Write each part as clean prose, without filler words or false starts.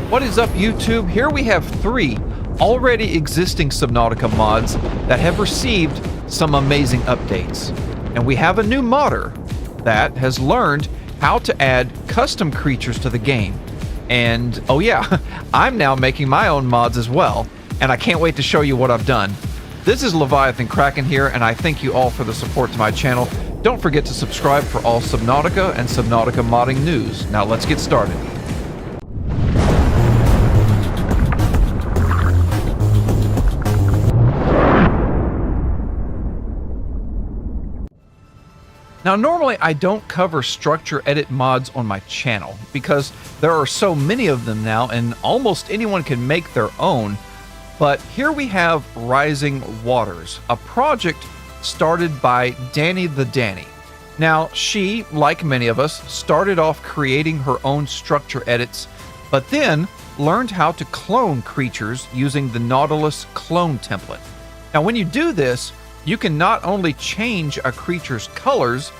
What is up, YouTube? Here we have 3 already existing Subnautica mods that have received some amazing updates. And we have a new modder that has learned how to add custom creatures to the game. And, oh yeah, I'm now making my own mods as well, and I can't wait to show you what I've done. This is LeviathanKraken here, and I thank you all for the support to my channel. Don't forget to subscribe for all Subnautica and Subnautica modding news. Now let's get started. Now, normally I don't cover structure edit mods on my channel because there are so many of them now and almost anyone can make their own. But here we have Rising Waters, a project started by DanitheDani. Now, she, like many of us, started off creating her own structure edits, but then learned how to clone creatures using the Nautilus clone template. Now, when you do this, you can not only change a creature's colors,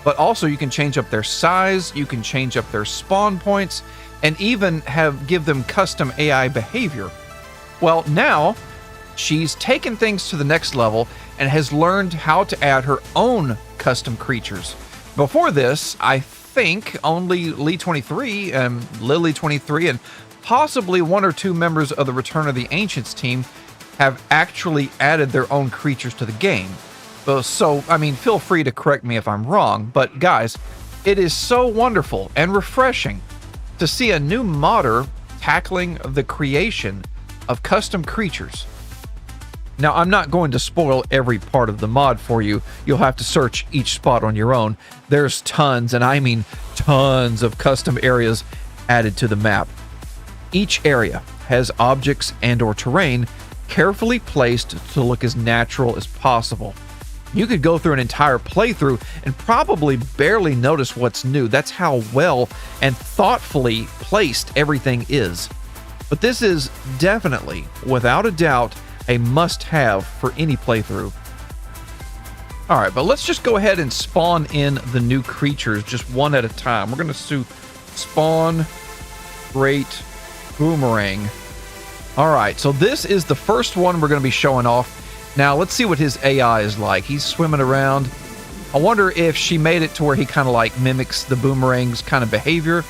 but also you can change up their size, you can change up their spawn points, and even give them custom AI behavior. Well, now she's taken things to the next level and has learned how to add her own custom creatures. Before this, I think only Lee23 and Lily23 and possibly 1 or 2 members of the Return of the Ancients team have actually added their own creatures to the game. So, I mean, feel free to correct me if I'm wrong, but guys, it is so wonderful and refreshing to see a new modder tackling the creation of custom creatures. Now, I'm not going to spoil every part of the mod for you. You'll have to search each spot on your own. There's tons, and I mean tons of custom areas added to the map. Each area has objects and/or terrain carefully placed to look as natural as possible. You could go through an entire playthrough and probably barely notice what's new. That's how well and thoughtfully placed everything is. But this is definitely, without a doubt, a must-have for any playthrough. Alright, but let's just go ahead and spawn in the new creatures just one at a time. We're going to spawn Great Boomerang. Alright, so this is the first one we're going to be showing off. Now, let's see what his AI is like. He's swimming around. I wonder if she made it to where he kind of like mimics the boomerang's kind of behavior.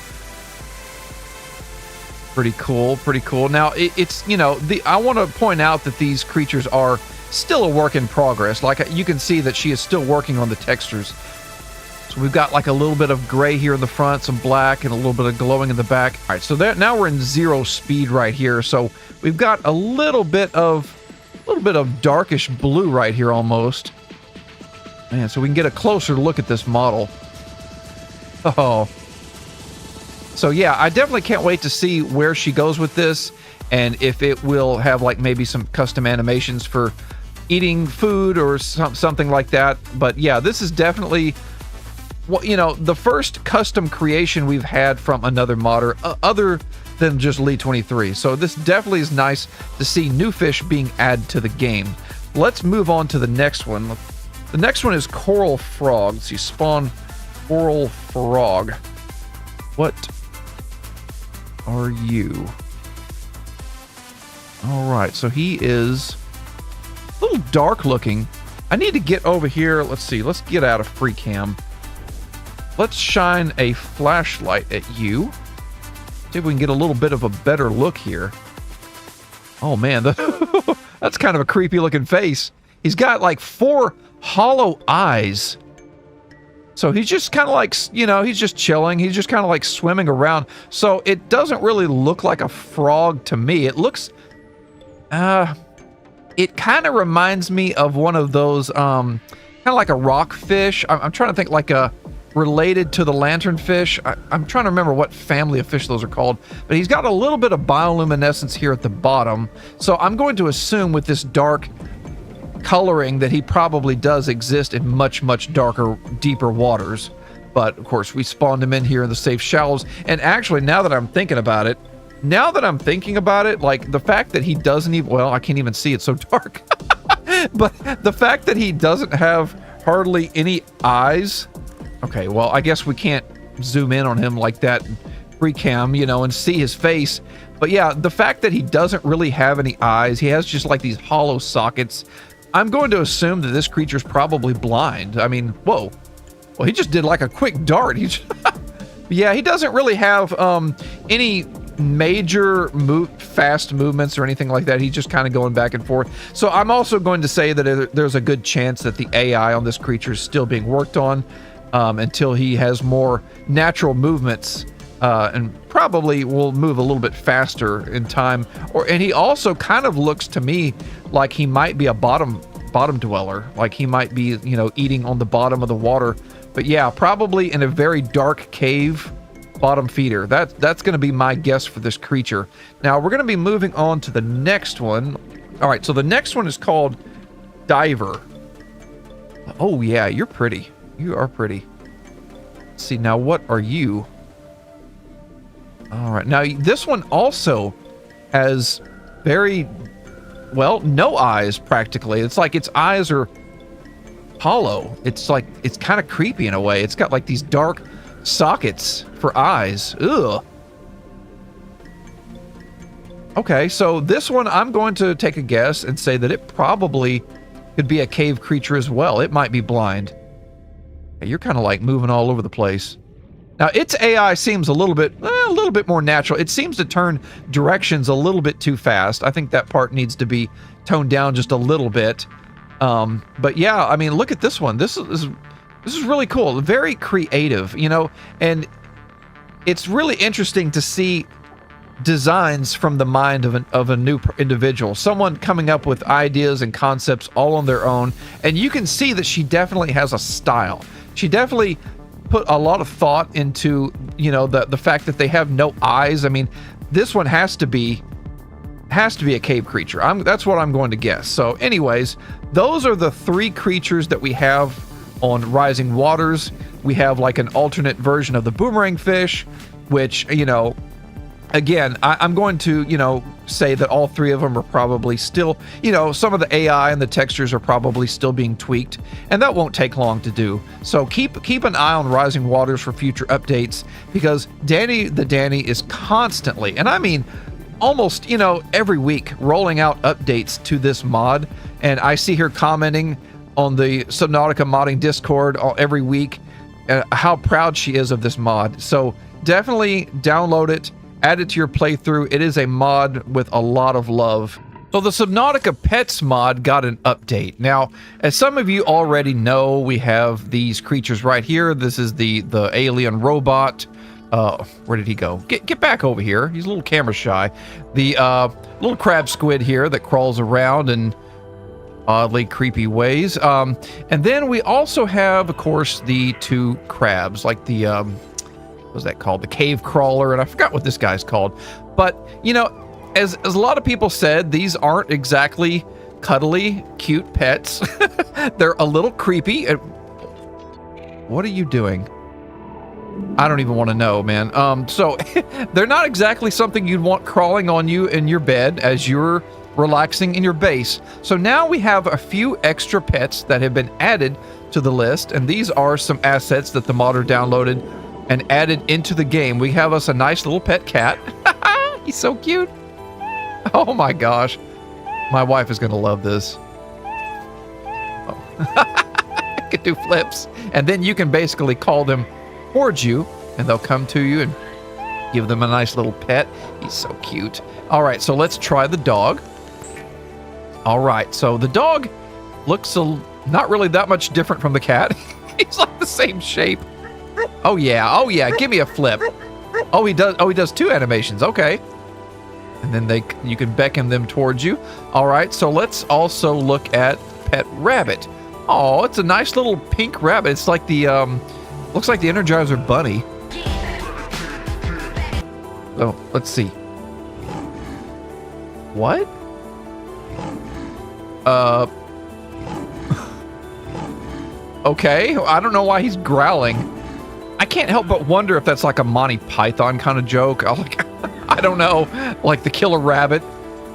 Pretty cool, pretty cool. Now, it's, you know, I want to point out that these creatures are still a work in progress. Like, you can see that she is still working on the textures. So we've got like a little bit of gray here in the front, some black, and a little bit of glowing in the back. All right, so now we're in 0 speed right here. So we've got a little bit of darkish blue right here almost. Man, so we can get a closer look at this model. Oh. So yeah, I definitely can't wait to see where she goes with this and if it will have like maybe some custom animations for eating food or something like that. But yeah, this is definitely, well, you know, the first custom creation we've had from another modder other than just Lee23. So this definitely is nice to see new fish being added to the game. Let's move on to the next one. The next one is Coral Frog. Let's see, spawn Coral Frog. What are you? All right, so he is a little dark looking. I need to get over here. Let's see, let's get out of free cam. Let's shine a flashlight at you. See if we can get a little bit of a better look here. Oh man, that's kind of a creepy looking face. He's got like 4 hollow eyes. So he's just kind of like, you know, he's just chilling. He's just kind of like swimming around. So it doesn't really look like a frog to me. It looks, it kind of reminds me of one of those, kind of like a rockfish. I'm trying to think like a, related to the lanternfish. I'm trying to remember what family of fish those are called, but he's got a little bit of bioluminescence here at the bottom. So I'm going to assume with this dark coloring that he probably does exist in much, much darker, deeper waters. But of course, we spawned him in here in the safe shallows. And actually, now that I'm thinking about it, like the fact that he doesn't even, well, I can't even see, it's so dark. But the fact that he doesn't have hardly any eyes. Okay, well, I guess we can't zoom in on him like that and free cam, you know, and see his face. But yeah, the fact that he doesn't really have any eyes, he has just like these hollow sockets. I'm going to assume that this creature's probably blind. I mean, whoa. Well, he just did like a quick dart. Yeah, he doesn't really have any major fast movements or anything like that. He's just kind of going back and forth. So I'm also going to say that there's a good chance that the AI on this creature is still being worked on until he has more natural movements, and probably will move a little bit faster in time. And he also kind of looks to me like he might be a bottom dweller, like he might be, you know, eating on the bottom of the water. But yeah, probably in a very dark cave, bottom feeder. That's going to be my guess for this creature. Now we're going to be moving on to the next one. All right, so the next one is called Diver. Oh yeah, you're pretty. You are pretty. Let's see, now what are you? All right, now this one also has very, well, no eyes practically. It's like its eyes are hollow. It's like, it's kind of creepy in a way. It's got like these dark sockets for eyes. Ugh. Okay, so this one I'm going to take a guess and say that it probably could be a cave creature as well. It might be blind. Hey, you're kind of like moving all over the place. Now its AI seems a little bit more natural. It seems to turn directions a little bit too fast. I think that part needs to be toned down just a little bit. But yeah, I mean, look at this one. This is really cool. Very creative, you know, and it's really interesting to see designs from the mind of a new individual, someone coming up with ideas and concepts all on their own. And you can see that she definitely has a style. She definitely put a lot of thought into, you know, the fact that they have no eyes. I mean, this one has to be a cave creature. That's what I'm going to guess. So anyways, those are the three creatures that we have on Rising Waters. We have like an alternate version of the boomerang fish, which, you know, again, I'm going to, you know, say that all three of them are probably still, you know, some of the AI and the textures are probably still being tweaked, and that won't take long to do. So keep an eye on Rising Waters for future updates, because DanitheDani is constantly, and I mean almost, you know, every week rolling out updates to this mod. And I see her commenting on the Subnautica modding Discord every week how proud she is of this mod. So definitely download it, add it to your playthrough. It is a mod with a lot of love. So the Subnautica Pets mod got an update. Now, as some of you already know, we have these creatures right here. This is the alien robot. Where did he go? Get back over here. He's a little camera shy. The little crab squid here that crawls around in oddly creepy ways. And then we also have, of course, the two crabs, like the what was that called? The cave crawler, and I forgot what this guy's called. But you know, as a lot of people said, these aren't exactly cuddly, cute pets. They're a little creepy. What are you doing? I don't even want to know, man. So they're not exactly something you'd want crawling on you in your bed as you're relaxing in your base. So now we have a few extra pets that have been added to the list, and these are some assets that the modder downloaded and added into the game. We have us a nice little pet cat. He's so cute. Oh my gosh. My wife is gonna love this. Oh. I can do flips, and then you can basically call them towards you, and they'll come to you and give them a nice little pet. He's so cute. All right, so let's try the dog. All right, so the dog looks not really that much different from the cat. He's like the same shape. Oh yeah, give me a flip. Oh, he does two animations. Okay. And then you can beckon them towards you. All right, so let's also look at pet rabbit. Oh, it's a nice little pink rabbit. It's like the looks like the Energizer Bunny. Oh, let's see. What? Okay, I don't know why he's growling. I can't help but wonder if that's like a Monty Python kind of joke. I don't know, like the killer rabbit.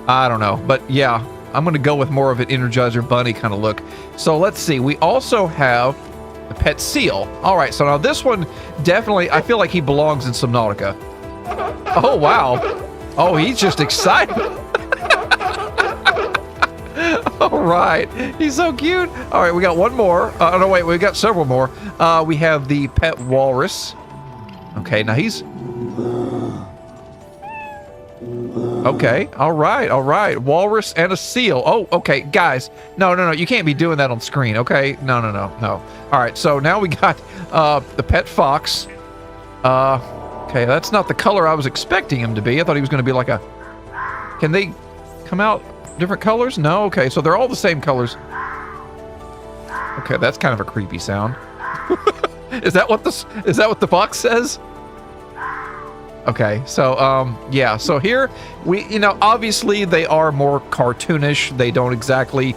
I don't know, but yeah, I'm gonna go with more of an Energizer Bunny kind of look. So let's see, we also have the pet seal. All right, so now this one definitely, I feel like he belongs in Subnautica. Oh, wow. Oh, he's just excited. All right. He's so cute. All right, we got one more. Oh, no, wait. We got several more. We have the pet walrus. Okay, now he's... Okay. All right. All right. Walrus and a seal. Oh, okay. Guys. No, no, no. You can't be doing that on screen, okay? No, no, no, no. All right. So now we got the pet fox. Okay. That's not the color I was expecting him to be. I thought he was going to be like a... Can they come out different colors? No? Okay. So they're all the same colors. Okay. That's kind of a creepy sound. Is that what the fox says? Okay, so, yeah, so here, obviously they are more cartoonish. They don't exactly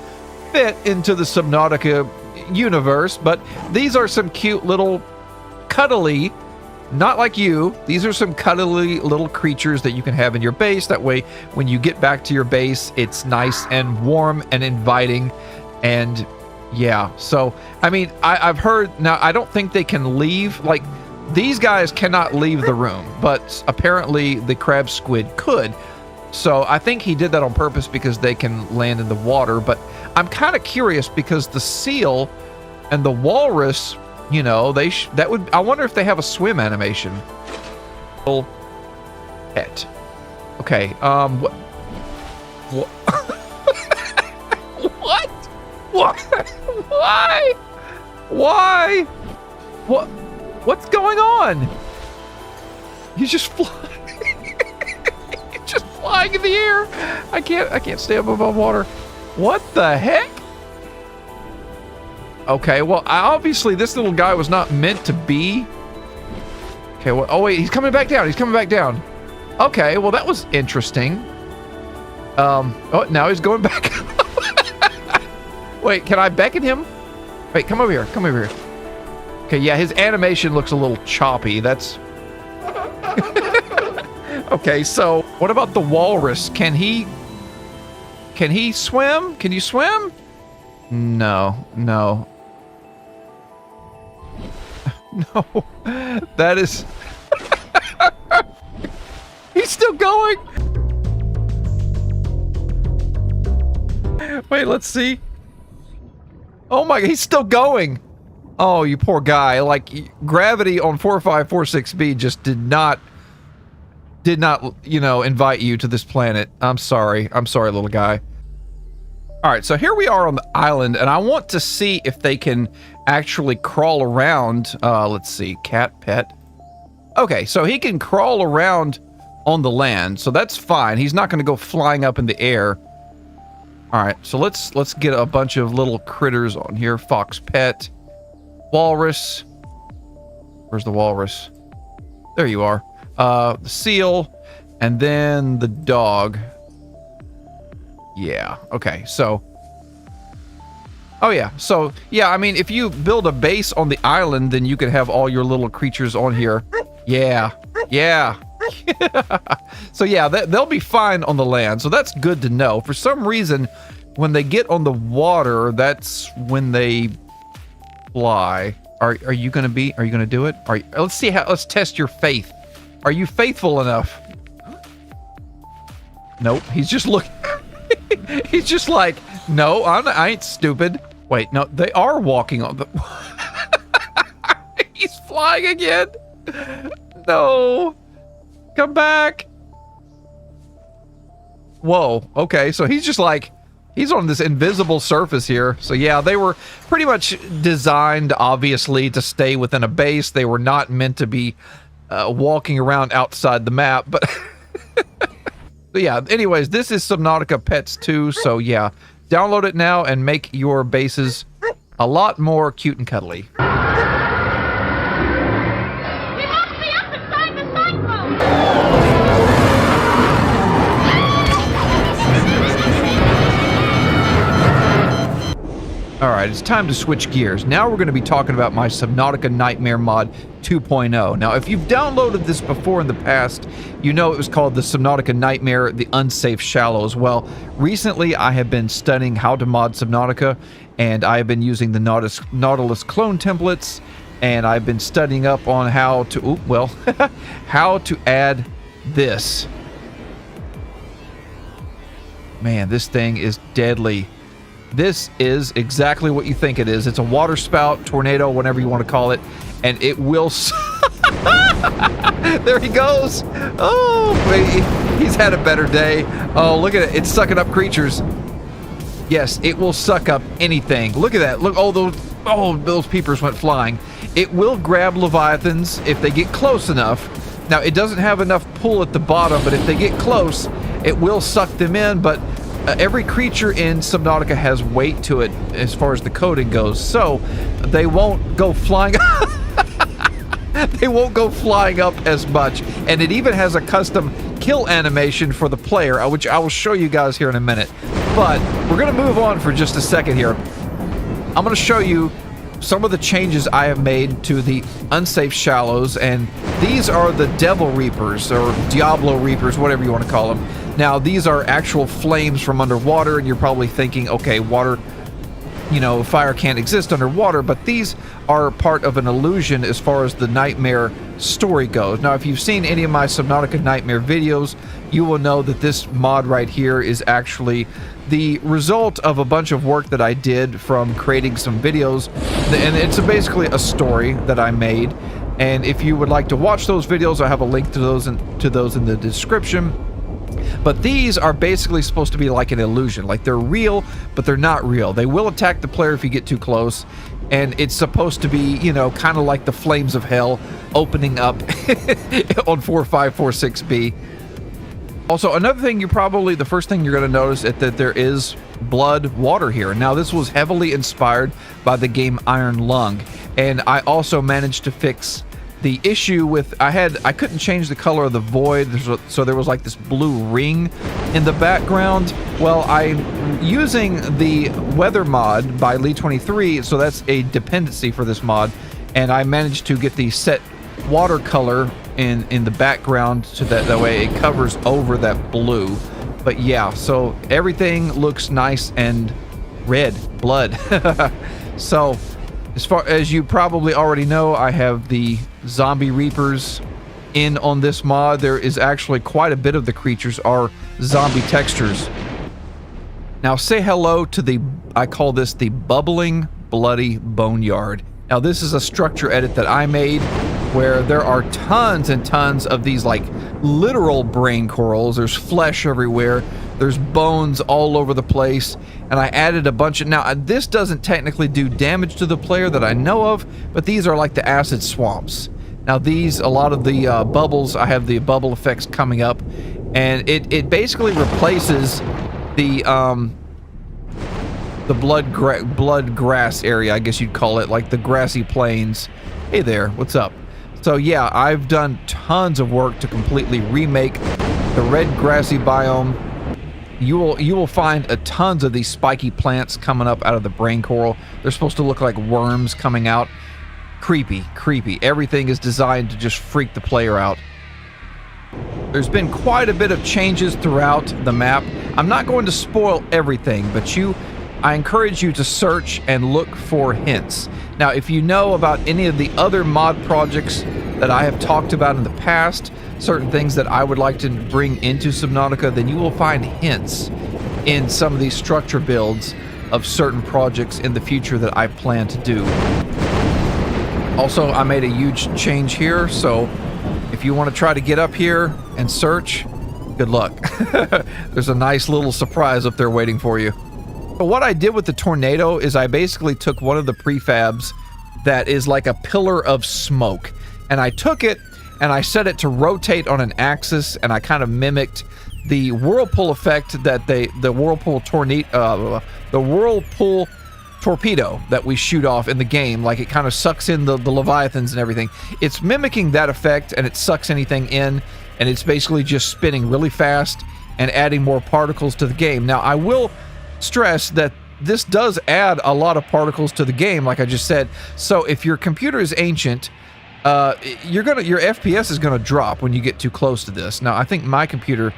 fit into the Subnautica universe, but these are some cute little cuddly, not like you, these are some cuddly little creatures that you can have in your base. That way, when you get back to your base, it's nice and warm and inviting, and yeah, so, I mean, I've heard, now, I don't think they can leave, like, these guys cannot leave the room, but apparently the crab squid could. So I think he did that on purpose because they can land in the water. But I'm kind of curious because the seal and the walrus, I wonder if they have a swim animation. Pet. Okay. What? What? What? Why? Why? What? What's going on? He's just flying. He's just flying in the air. I can't stay up above water. What the heck? Okay, well, obviously this little guy was not meant to be. Okay, well, oh wait, he's coming back down. He's coming back down. Okay, well, that was interesting. Oh, now he's going back. Wait, can I beckon him? Wait, come over here. Come over here. Okay, yeah, his animation looks a little choppy. That's... Okay, so what about the walrus? Can he swim? Can you swim? No, no. No. That is... He's still going! Wait, let's see. Oh my, he's still going! Oh, you poor guy. Like, gravity on 4546B just did not, invite you to this planet. I'm sorry. I'm sorry, little guy. All right, so here we are on the island, and I want to see if they can actually crawl around. Let's see, cat, pet. Okay, so he can crawl around on the land, so that's fine. He's not going to go flying up in the air. All right, so let's get a bunch of little critters on here. Fox pet. Walrus. Where's the walrus? There you are. The seal, and then the dog. Yeah, okay, so... Oh yeah, so, yeah, I mean, if you build a base on the island, then you can have all your little creatures on here. Yeah, yeah. So yeah, they'll be fine on the land, so that's good to know. For some reason, when they get on the water, that's when they... fly. Are you gonna do it? Let's test your faith. Are you faithful enough? Nope. He's just looking. He's just like, no, I ain't stupid. Wait, no, they are walking on the... He's flying again. No. Come back. Whoa. Okay, so he's just like... He's on this invisible surface here. So yeah, they were pretty much designed, obviously, to stay within a base. They were not meant to be walking around outside the map. But yeah, anyways, this is Subnautica Pets 2. So yeah, download it now and make your bases a lot more cute and cuddly. Alright, it's time to switch gears. Now we're going to be talking about my Subnautica Nightmare Mod 2.0. Now, if you've downloaded this before in the past, you know it was called the Subnautica Nightmare, the Unsafe Shallows. Well, recently I have been studying how to mod Subnautica, and I have been using the Nautilus clone templates, and I've been studying up on how to, how to add this. Man, this thing is deadly. This is exactly what you think it is. It's a water spout, tornado, whatever you want to call it, and it will... There he goes. Oh, wait, he's had a better day. Oh, look at it. It's sucking up creatures. Yes, it will suck up anything. Look at that. Look, those peepers went flying. It will grab Leviathans if they get close enough. Now, it doesn't have enough pull at the bottom, but if they get close, it will suck them in. But every creature in Subnautica has weight to it as far as the coding goes, so they won't go flying. They won't go flying up as much. And it even has a custom kill animation for the player, which I will show you guys here in a minute. But we're going to move on for just a second here. I'm going to show you some of the changes I have made to the unsafe shallows, and these are the Devil Reapers, or Diablo Reapers, whatever you want to call them. Now, these are actual flames from underwater, and you're probably thinking, okay, water, you know, fire can't exist underwater, but these are part of an illusion as far as the Nightmare story goes. Now, if you've seen any of my Subnautica Nightmare videos, you will know that this mod right here is actually the result of a bunch of work that I did from creating some videos, and it's basically a story that I made. And if you would like to watch those videos, I have a link to those in the description. But these are basically supposed to be like an illusion. Like, they're real, but they're not real. They will attack the player if you get too close. And it's supposed to be, you know, kind of like the flames of hell opening up on 4546B. Also, another thing, the first thing you're going to notice is that there is blood water here. Now, this was heavily inspired by the game Iron Lung. And I also managed to fix the issue with, I couldn't change the color of the void, so there was like this blue ring in the background. Well, I'm using the weather mod by Lee23, so that's a dependency for this mod, and I managed to get the set watercolor in the background so that way it covers over that blue. But yeah, so everything looks nice and red, blood. So, as far as you probably already know, I have the zombie reapers in on this mod. There is actually quite a bit of the creatures are zombie textures. Now say hello to the, I call this the bubbling bloody boneyard. Now this is a structure edit that I made where there are tons and tons of these like literal brain corals. There's flesh everywhere. There's bones all over the place. And I added a bunch of, now this doesn't technically do damage to the player that I know of, but these are like the acid swamps. Now these, a lot of the bubbles, I have the bubble effects coming up, and it basically replaces the blood grass area, I guess you'd call it, like the grassy plains. Hey there, what's up? So yeah, I've done tons of work to completely remake the red grassy biome. You will find tons of these spiky plants coming up out of the brain coral. They're supposed to look like worms coming out. Creepy, creepy. Everything is designed to just freak the player out. There's been quite a bit of changes throughout the map. I'm not going to spoil everything, but I encourage you to search and look for hints. Now, if you know about any of the other mod projects that I have talked about in the past, certain things that I would like to bring into Subnautica, then you will find hints in some of these structure builds of certain projects in the future that I plan to do. Also, I made a huge change here, so if you want to try to get up here and search, good luck. There's a nice little surprise up there waiting for you. But what I did with the tornado is I basically took one of the prefabs that is like a pillar of smoke, and I took it and I set it to rotate on an axis, and I kind of mimicked the whirlpool effect that the whirlpool torpedo that we shoot off in the game. Like, it kind of sucks in the Leviathans and everything. It's mimicking that effect, and it sucks anything in, and it's basically just spinning really fast and adding more particles to the game. Now, I will stress that this does add a lot of particles to the game, like I just said. So if your computer is ancient, your FPS is gonna drop when you get too close to this. Now, I think my computer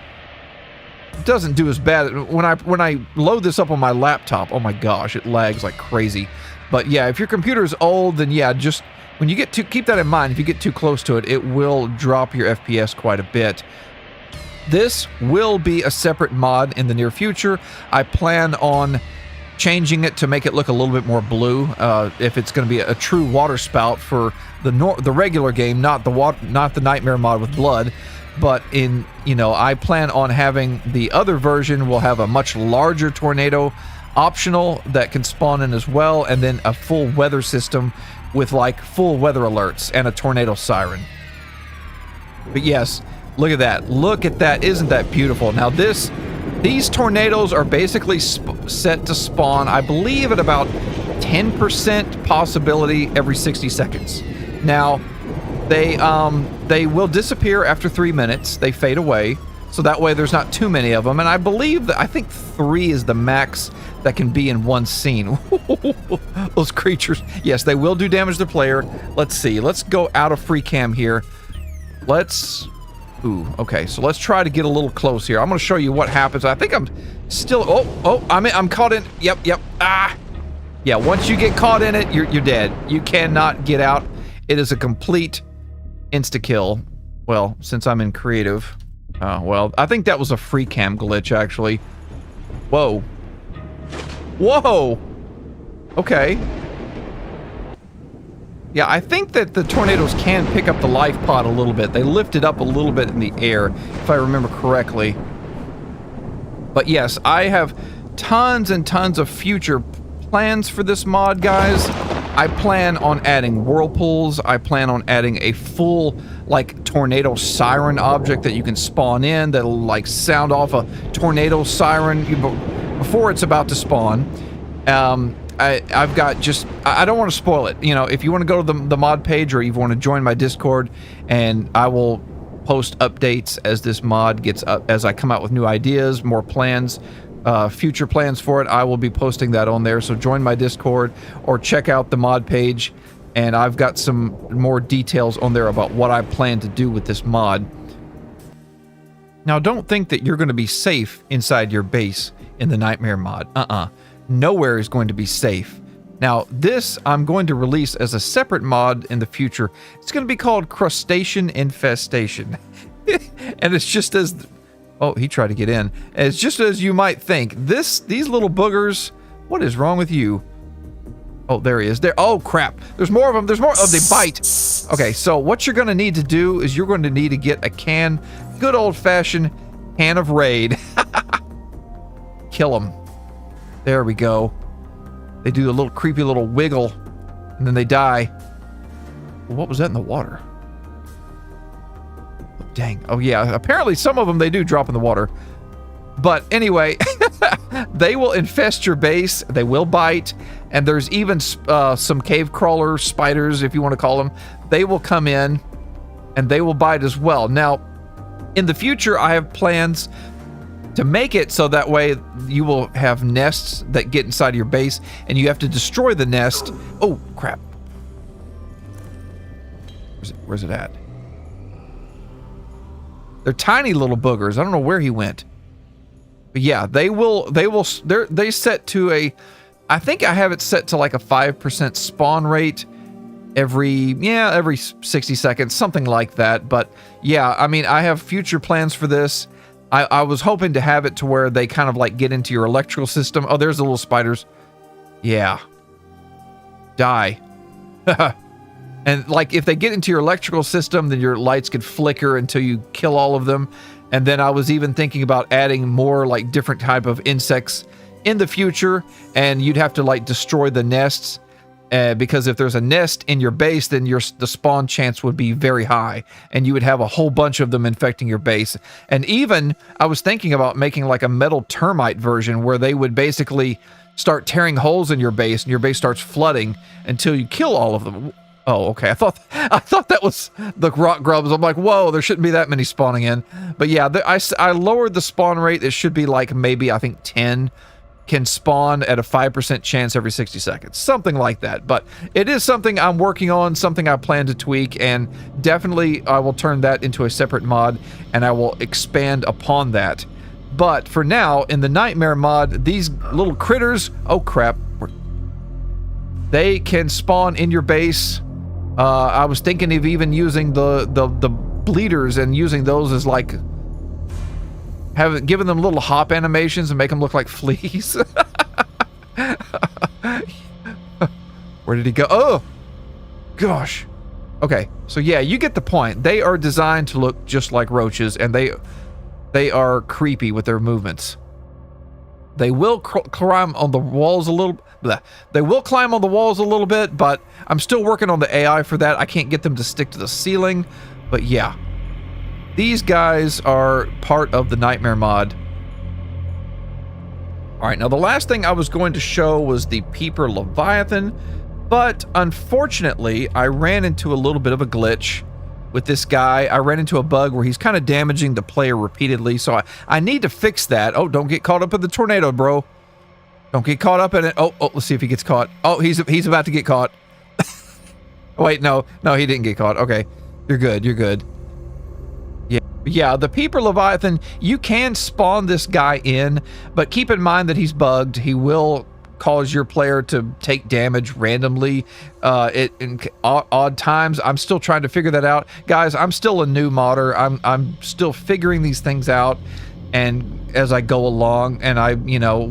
doesn't do as bad. When I load this up on my laptop, oh my gosh, it lags like crazy. But yeah, if your computer is old, then yeah, just when you get to, keep that in mind. If you get too close to it, it will drop your FPS quite a bit. This will be a separate mod in the near future. I plan on changing it to make it look a little bit more blue. If it's going to be a true water spout for the regular game, not the Nightmare mod with blood, but I plan on having the other version will have a much larger tornado optional that can spawn in as well, and then a full weather system with like full weather alerts and a tornado siren. But yes, look at that. Look at that. Isn't that beautiful? Now these tornadoes are basically set to spawn, I believe, at about 10% possibility every 60 seconds. Now, they will disappear after 3 minutes. They fade away, so that way there's not too many of them. And I believe I think 3 is the max that can be in one scene. Those creatures, yes, they will do damage to the player. Let's see. Let's go out of free cam here. Ooh, okay, so let's try to get a little close here. I'm going to show you what happens. I think I'm still... I'm caught in... Yep. Ah! Yeah, once you get caught in it, you're dead. You cannot get out. It is a complete insta-kill. Well, since I'm in creative. Well, I think that was a free cam glitch, actually. Whoa. Whoa! Okay. Yeah, I think that the tornadoes can pick up the life pod a little bit. They lift it up a little bit in the air, if I remember correctly. But yes, I have tons and tons of future plans for this mod, guys. I plan on adding whirlpools. I plan on adding a full, like, tornado siren object that you can spawn in that'll, like, sound off a tornado siren before it's about to spawn. I've got just... I don't want to spoil it. If you want to go to the mod page, or you want to join my Discord, and I will post updates as this mod gets up, as I come out with new ideas, more plans, future plans for it. I will be posting that on there, so join my Discord or check out the mod page, and I've got some more details on there about what I plan to do with this mod. Now, don't think that you're going to be safe inside your base in the Nightmare mod. Nowhere is going to be safe. Now, this I'm going to release as a separate mod in the future. It's going to be called Crustacean Infestation. And it's just as... Oh, he tried to get in. It's just as you might think. These little boogers... What is wrong with you? Oh, there he is. There. Oh, crap. There's more of them. There's more. Oh, they bite. Okay, so what you're going to need to do is you're going to need to get a can. Good old-fashioned can of Raid. Kill them. There we go. They do a little creepy little wiggle, and then they die. What was that in the water? Oh, dang. Oh, yeah. Apparently, some of them, they do drop in the water. But anyway, they will infest your base. They will bite. And there's even some cave crawler spiders, if you want to call them. They will come in, and they will bite as well. Now, in the future, I have plans to make it so that way you will have nests that get inside your base, and you have to destroy the nest. Oh, crap. Where's it at? They're tiny little boogers. I don't know where he went. But yeah, they set to a... I think I have it set to like a 5% spawn rate every 60 seconds, something like that. But yeah, I mean, I have future plans for this. I was hoping to have it to where they kind of like get into your electrical system. Oh, there's the little spiders. Yeah. Die. And like if they get into your electrical system, then your lights could flicker until you kill all of them. And then I was even thinking about adding more like different type of insects in the future, and you'd have to like destroy the nests. Because if there's a nest in your base, then the spawn chance would be very high, and you would have a whole bunch of them infecting your base. And even, I was thinking about making like a metal termite version where they would basically start tearing holes in your base, and your base starts flooding until you kill all of them. Oh, okay. I thought that was the rock grubs. I'm like, whoa, there shouldn't be that many spawning in. But yeah, I lowered the spawn rate. It should be like maybe, I think, 10 can spawn at a 5% chance every 60 seconds. Something like that. But it is something I'm working on, something I plan to tweak, and definitely I will turn that into a separate mod, and I will expand upon that. But for now, in the Nightmare mod, these little critters, oh crap, they can spawn in your base. I was thinking of even using the bleeders and using those as like given them little hop animations and make them look like fleas. Where did he go? Oh, gosh. Okay, so yeah, you get the point. They are designed to look just like roaches, and they are creepy with their movements. They will climb on the walls a little. Bleh. They will climb on the walls a little bit, but I'm still working on the AI for that. I can't get them to stick to the ceiling, but yeah, these guys are part of the Nightmare mod. All right, now the last thing I was going to show was the Peeper Leviathan, but unfortunately, I ran into a little bit of a glitch with this guy. I ran into a bug where he's kind of damaging the player repeatedly, so I need to fix that. Oh, don't get caught up in the tornado, bro. Don't get caught up in it. Oh, let's see if he gets caught. Oh, he's about to get caught. Wait, no, he didn't get caught. Okay, you're good. Yeah, the Peeper Leviathan, you can spawn this guy in, but keep in mind that he's bugged. He will cause your player to take damage randomly in odd times. I'm still trying to figure that out. Guys, I'm still a new modder. I'm still figuring these things out, and as I go along, and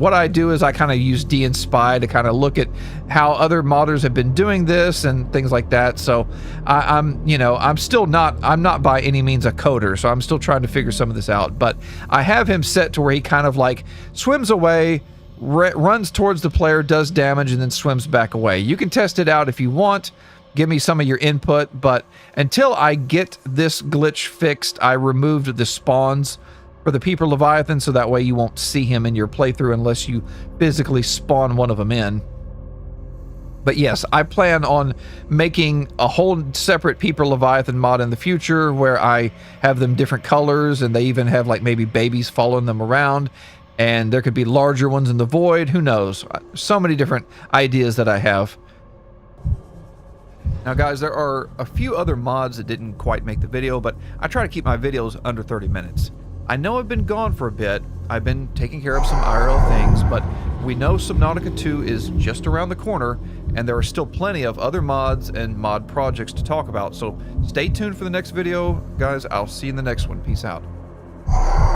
what I do is I kind of use DNSpy to kind of look at how other modders have been doing this and things like that. So I'm not by any means a coder, so I'm still trying to figure some of this out, but I have him set to where he kind of like swims away, runs towards the player, does damage, and then swims back away. You can test it out if you want. Give me some of your input, but until I get this glitch fixed, I removed the spawns for the Peeper Leviathan, so that way you won't see him in your playthrough unless you physically spawn one of them in. But yes, I plan on making a whole separate Peeper Leviathan mod in the future where I have them different colors, and they even have like maybe babies following them around, and there could be larger ones in the void. Who knows? So many different ideas that I have. Now guys, there are a few other mods that didn't quite make the video, but I try to keep my videos under 30 minutes. I know I've been gone for a bit. I've been taking care of some IRL things, but we know Subnautica 2 is just around the corner, and there are still plenty of other mods and mod projects to talk about. So stay tuned for the next video, guys. I'll see you in the next one. Peace out.